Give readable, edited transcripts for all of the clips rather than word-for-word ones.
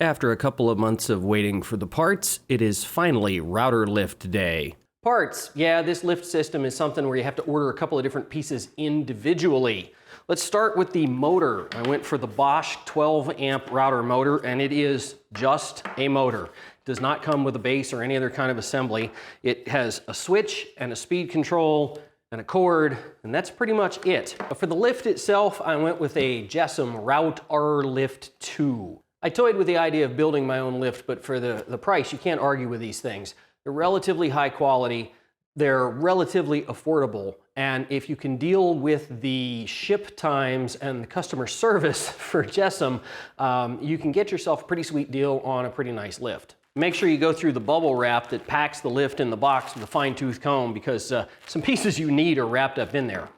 After a couple of months of waiting for the parts, it is finally router lift day. Parts. Yeah, this lift system is something where you have to order a couple of different pieces individually. Let's start with the motor. I went for the Bosch 12 amp router motor, and it is just a motor. It does not come with a base or any other kind of assembly. It has a switch and a speed control and a cord, and that's pretty much it. But for the lift itself, I went with a JessEm Rout-R-Lift II. I toyed with the idea of building my own lift, but for the price, you can't argue with these things. They're relatively high quality, they're relatively affordable, and if you can deal with the ship times and the customer service for JessEm, you can get yourself a pretty sweet deal on a pretty nice lift. Make sure you go through the bubble wrap that packs the lift in the box with a fine-tooth comb, because some pieces you need are wrapped up in there.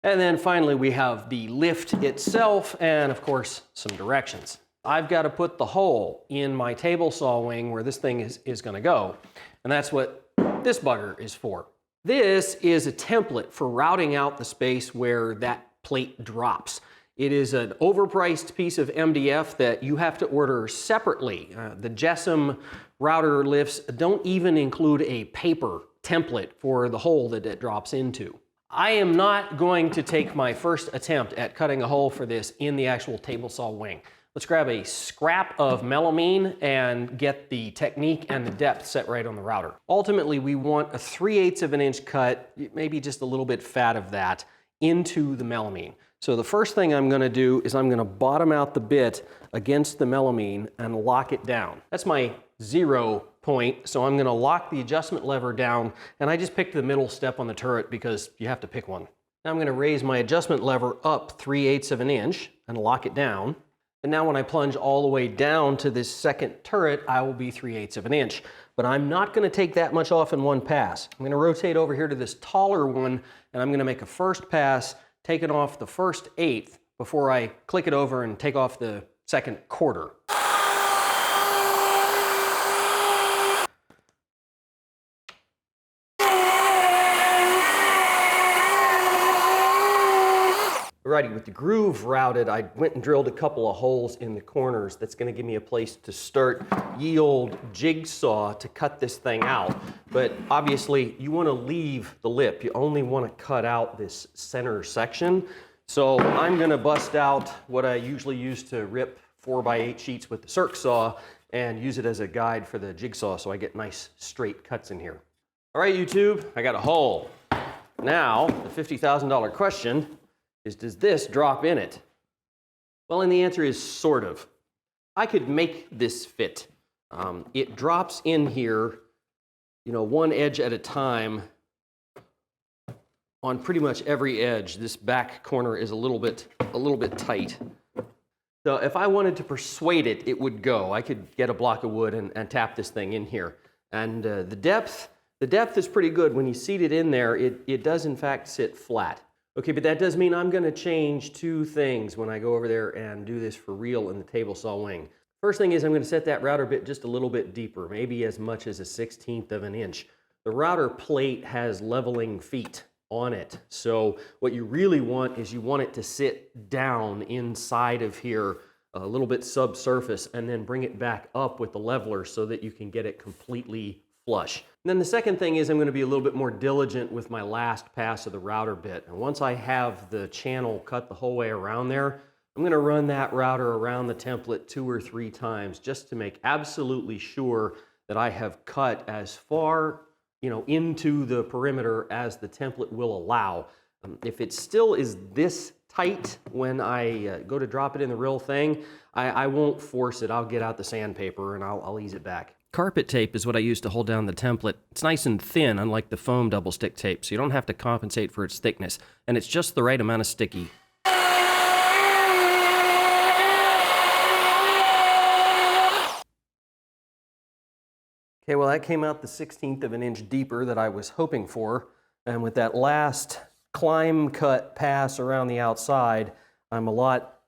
And then finally, we have the lift itself and, of course, some directions. I've got to put the hole in my table saw wing where this thing is going to go. And that's what this bugger is for. This is a template for routing out the space where that plate drops. It is an overpriced piece of MDF that you have to order separately. The JessEm router lifts don't even include a paper template for the hole that it drops into. I am not going to take my first attempt at cutting a hole for this in the actual table saw wing. Let's grab a scrap of melamine and get the technique and the depth set right on the router. Ultimately, we want a 3/8 of an inch cut, maybe just a little bit fat of that, into the melamine. So the first thing I'm going to do is I'm going to bottom out the bit against the melamine and lock it down. That's my 0 point, so I'm going to lock the adjustment lever down, and I just picked the middle step on the turret because you have to pick one. Now I'm going to raise my adjustment lever up 3/8 of an inch and lock it down. And now when I plunge all the way down to this second turret, I will be 3/8 of an inch. But I'm not going to take that much off in one pass. I'm going to rotate over here to this taller one, and I'm going to make a first pass, taking off the first 1/8 before I click it over and take off the second 1/4. Alrighty, with the groove routed, I went and drilled a couple of holes in the corners. That's going to give me a place to start ye old jigsaw to cut this thing out. But obviously, you want to leave the lip. You only want to cut out this center section. So I'm going to bust out what I usually use to rip 4x8 sheets with the circ saw and use it as a guide for the jigsaw so I get nice straight cuts in here. All right, YouTube, I got a hole. Now, the $50,000 question is, does this drop in it? Well, and the answer is sort of. I could make this fit. It drops in here, you know, one edge at a time on pretty much every edge. This back corner is a little bit tight. So if I wanted to persuade it, it would go. I could get a block of wood and tap this thing in here. And the depth is pretty good. When you seat it in there, it does in fact sit flat. Okay, but that does mean I'm going to change two things when I go over there and do this for real in the table saw wing. First thing is I'm going to set that router bit just a little bit deeper, maybe as much as a 1/16 of an inch. The router plate has leveling feet on it, so what you really want is you want it to sit down inside of here a little bit subsurface and then bring it back up with the leveler so that you can get it completely flush. And then the second thing is I'm going to be a little bit more diligent with my last pass of the router bit. And once I have the channel cut the whole way around there, I'm going to run that router around the template 2 or 3 times just to make absolutely sure that I have cut as far, you know, into the perimeter as the template will allow. If it still is this tight when I go to drop it in the real thing, I won't force it. I'll get out the sandpaper and I'll ease it back. Carpet tape is what I use to hold down the template. It's nice and thin, unlike the foam double stick tape, so you don't have to compensate for its thickness, and it's just the right amount of sticky. Okay, well that came out the 1/16 of an inch deeper that I was hoping for, and with that last climb cut pass around the outside, I'm a lot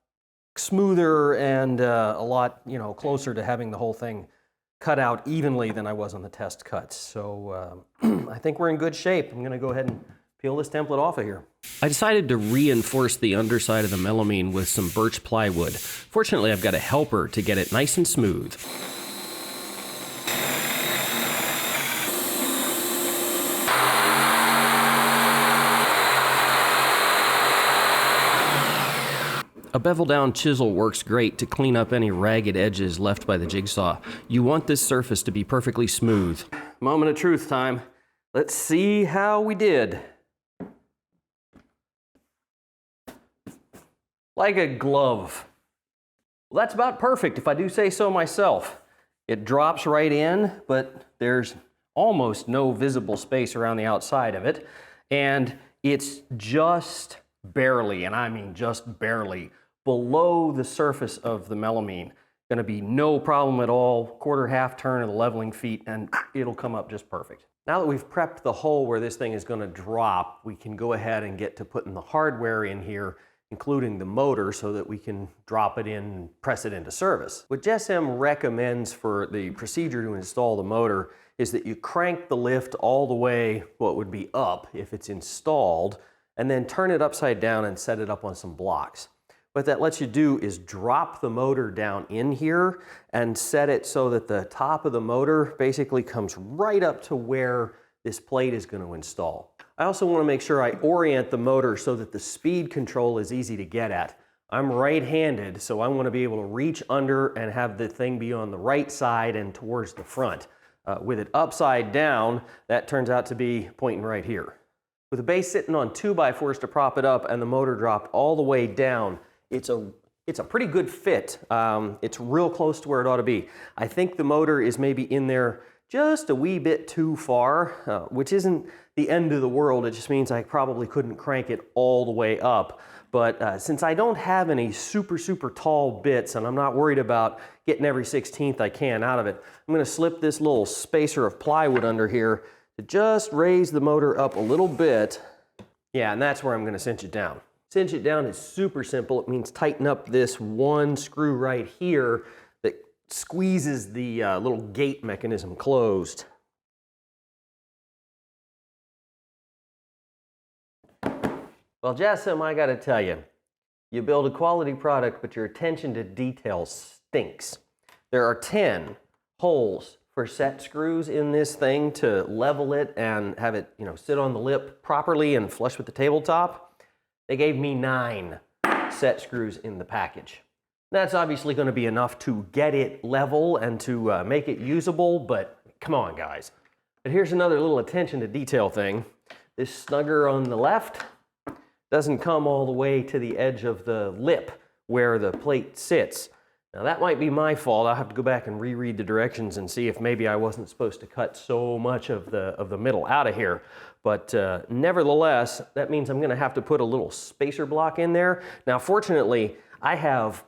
smoother and a lot, you know, closer to having the whole thing cut out evenly than I was on the test cuts. So I think we're in good shape. I'm going to go ahead and peel this template off of here. I decided to reinforce the underside of the melamine with some birch plywood. Fortunately, I've got a helper to get it nice and smooth. A bevel-down chisel works great to clean up any ragged edges left by the jigsaw. You want this surface to be perfectly smooth. Moment of truth time. Let's see how we did. Like a glove. Well, that's about perfect if I do say so myself. It drops right in, but there's almost no visible space around the outside of it. And it's just barely, and I mean just barely, below the surface of the melamine. Gonna be no problem at all. Quarter half turn of the leveling feet and it'll come up just perfect. Now that we've prepped the hole where this thing is gonna drop, we can go ahead and get to putting the hardware in here, including the motor, so that we can drop it in and press it into service. What JessEm recommends for the procedure to install the motor is that you crank the lift all the way, what would be up if it's installed, and then turn it upside down and set it up on some blocks. What that lets you do is drop the motor down in here and set it so that the top of the motor basically comes right up to where this plate is going to install. I also want to make sure I orient the motor so that the speed control is easy to get at. I'm right-handed, so I want to be able to reach under and have the thing be on the right side and towards the front. With it upside down, that turns out to be pointing right here. With the base sitting on 2x4s to prop it up and the motor dropped all the way down, it's a pretty good fit. It's real close to where it ought to be. I think the motor is maybe in there just a wee bit too far, which isn't the end of the world. It just means I probably couldn't crank it all the way up. But since I don't have any super tall bits and I'm not worried about getting every 16th I can out of it, I'm gonna slip this little spacer of plywood under here to just raise the motor up a little bit. Yeah, and that's where I'm gonna cinch it down. Cinch it down is super simple. It means tighten up this one screw right here that squeezes the little gate mechanism closed. Well, JessEm, I gotta tell you, you build a quality product, but your attention to detail stinks. There are 10 holes for set screws in this thing to level it and have it, sit on the lip properly and flush with the tabletop. They gave me 9 set screws in the package. That's obviously going to be enough to get it level and to make it usable, but come on, guys. But here's another little attention to detail thing. This snugger on the left doesn't come all the way to the edge of the lip where the plate sits. Now that might be my fault. I'll have to go back and reread the directions and see if maybe I wasn't supposed to cut so much of the middle out of here. But nevertheless, that means I'm gonna have to put a little spacer block in there. Now fortunately, I have,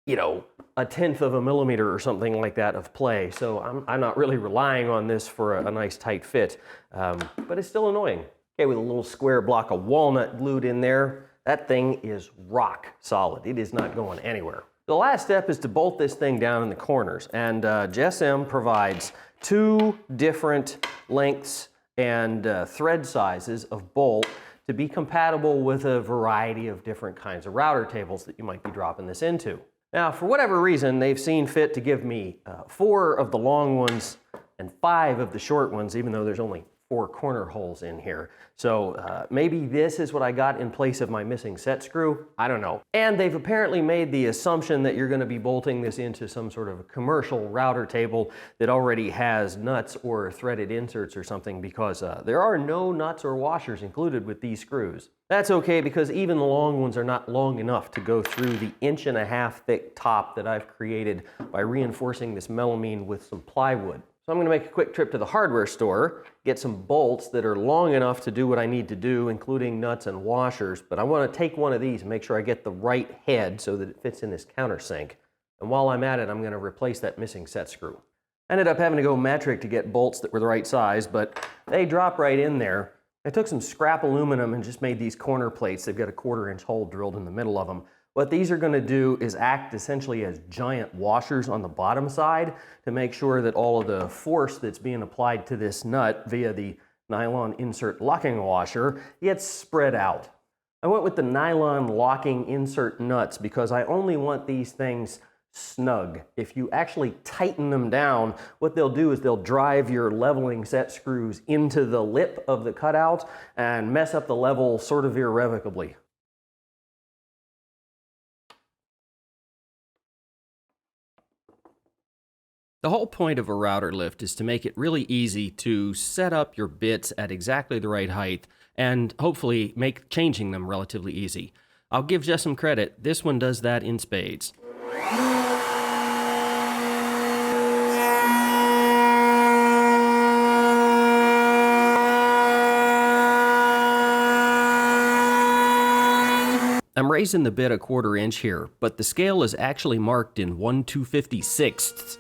1/10 of a millimeter or something like that of play, so I'm not really relying on this for a nice tight fit, but it's still annoying. Okay, with a little square block of walnut glued in there, that thing is rock solid. It is not going anywhere. The last step is to bolt this thing down in the corners, and JessEm provides 2 different lengths and thread sizes of bolt to be compatible with a variety of different kinds of router tables that you might be dropping this into. Now, for whatever reason, they've seen fit to give me 4 of the long ones and 5 of the short ones, even though there's only 4 corner holes in here. So maybe this is what I got in place of my missing set screw. I don't know. And they've apparently made the assumption that you're going to be bolting this into some sort of a commercial router table that already has nuts or threaded inserts or something, because there are no nuts or washers included with these screws. That's okay, because even the long ones are not long enough to go through the 1.5-inch thick top that I've created by reinforcing this melamine with some plywood. So I'm going to make a quick trip to the hardware store, get some bolts that are long enough to do what I need to do, including nuts and washers, but I want to take one of these and make sure I get the right head so that it fits in this countersink. And while I'm at it, I'm going to replace that missing set screw. I ended up having to go metric to get bolts that were the right size, but they drop right in there. I took some scrap aluminum and just made these corner plates. They've got a 1/4-inch hole drilled in the middle of them. What these are going to do is act essentially as giant washers on the bottom side to make sure that all of the force that's being applied to this nut via the nylon insert locking washer gets spread out. I went with the nylon locking insert nuts because I only want these things snug. If you actually tighten them down, what they'll do is they'll drive your leveling set screws into the lip of the cutout and mess up the level sort of irrevocably. The whole point of a router lift is to make it really easy to set up your bits at exactly the right height and hopefully make changing them relatively easy. I'll give JessEm credit, this one does that in spades. I'm raising the bit a 1/4 inch here, but the scale is actually marked in 1/256.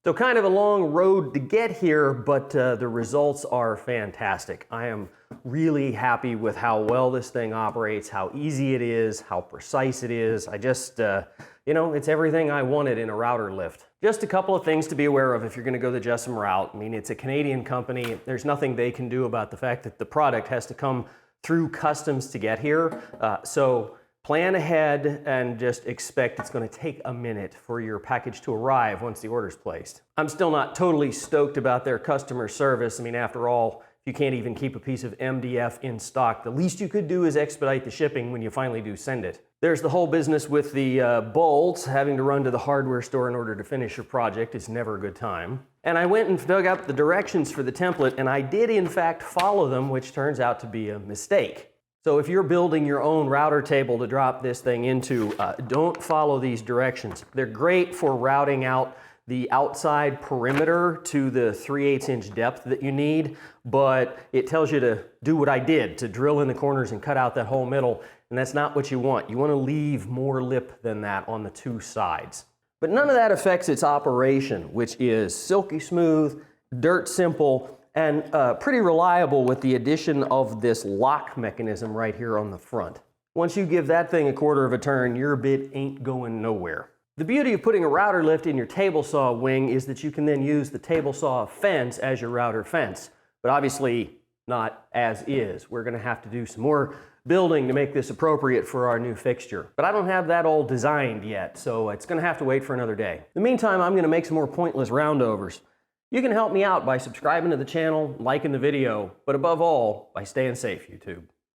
So kind of a long road to get here, but the results are fantastic. I am really happy with how well this thing operates, how easy it is, how precise it is. I just, you know, it's everything I wanted in a router lift. Just a couple of things to be aware of if you're gonna go the JessEm route. I mean, it's a Canadian company. There's nothing they can do about the fact that the product has to come through customs to get here. So plan ahead and just expect it's going to take a minute for your package to arrive once the order's placed. I'm still not totally stoked about their customer service. I mean, after all, if you can't even keep a piece of MDF in stock, the least you could do is expedite the shipping when you finally do send it. There's the whole business with the bolts, having to run to the hardware store in order to finish your project. It's never a good time. And I went and dug up the directions for the template, and I did in fact follow them, which turns out to be a mistake. So if you're building your own router table to drop this thing into, don't follow these directions. They're great for routing out the outside perimeter to the 3/8 inch depth that you need, but it tells you to do what I did, to drill in the corners and cut out that whole middle, and that's not what you want. You want to leave more lip than that on the two sides. But none of that affects its operation, which is silky smooth, dirt simple, and pretty reliable with the addition of this lock mechanism right here on the front. Once you give that thing a 1/4 of a turn, your bit ain't going nowhere. The beauty of putting a router lift in your table saw wing is that you can then use the table saw fence as your router fence, but obviously not as is. We're gonna have to do some more building to make this appropriate for our new fixture. But I don't have that all designed yet, so it's gonna have to wait for another day. In the meantime, I'm gonna make some more pointless roundovers. You can help me out by subscribing to the channel, liking the video, but above all, by staying safe, YouTube.